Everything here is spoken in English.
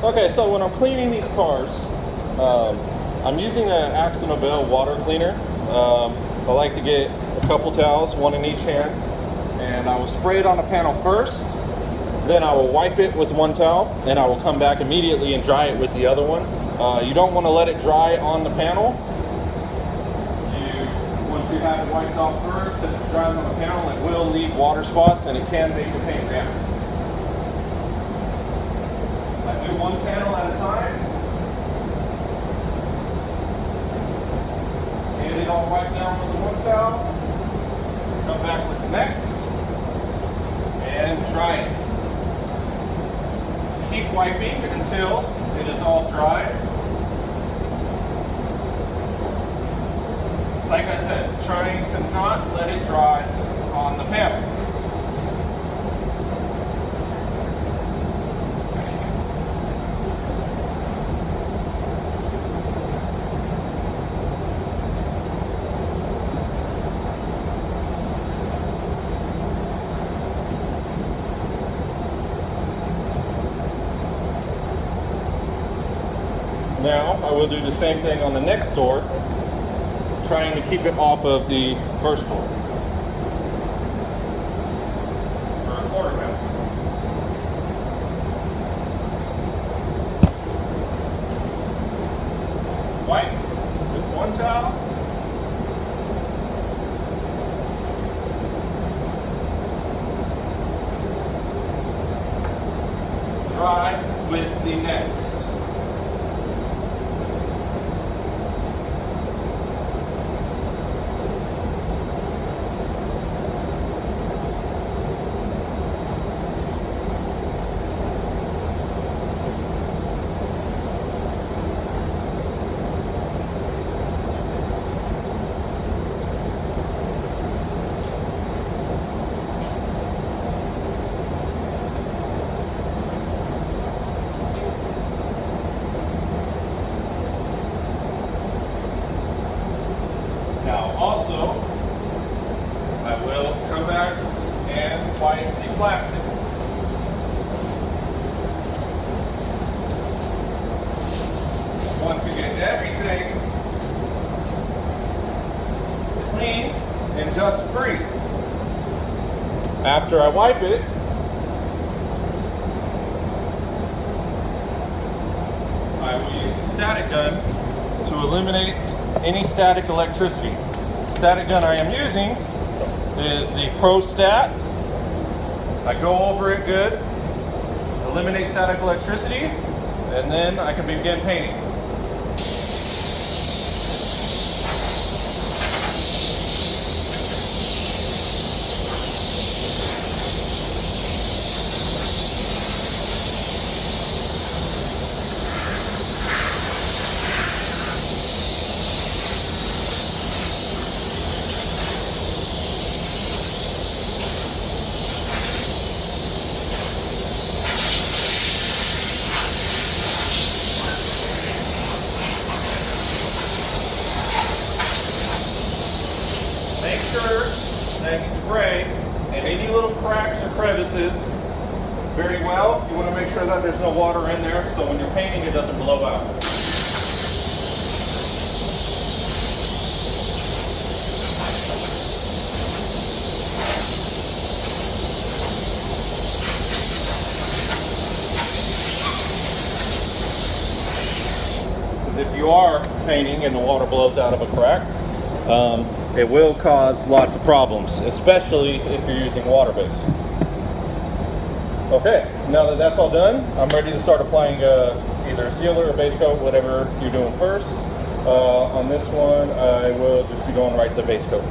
Okay, so when I'm cleaning these cars, I'm using an AkzoNobel water cleaner. I like to get a couple towels, one in each hand, and I will spray it on the panel first. Then I will wipe it with one towel, and I will come back immediately and dry it with the other one. You don't want to let it dry on the panel. Once you have it wiped off first and it dries on the panel, it will leave water spots and it can make the paint react. I do one panel at a time. Get it all wiped down with the one towel. Come back with the next. And dry it. Keep wiping until it is all dry. Like I said, trying to not let it dry on the panel. Now, I will do the same thing on the next door, trying to keep it off of the first door. For a quarter pound. Wipe with one towel. Dry with the next. Now also, I will come back and wipe the plastic. Want to get everything clean and dust free. After I wipe it, I will use the static gun to eliminate any static electricity. The static gun I am using is the ProStat. I go over it good, eliminate static electricity, and then I can begin painting. Make sure that you spray in any little cracks or crevices very well. You want to make sure that there's no water in there, so when you're painting it doesn't blow out. Because if you are painting and the water blows out of a crack, it will cause lots of problems, especially if you're using water-based. Okay, now that that's all done, I'm ready to start applying either a sealer or base coat, whatever you're doing first. On this one, I will just be going right to base coat.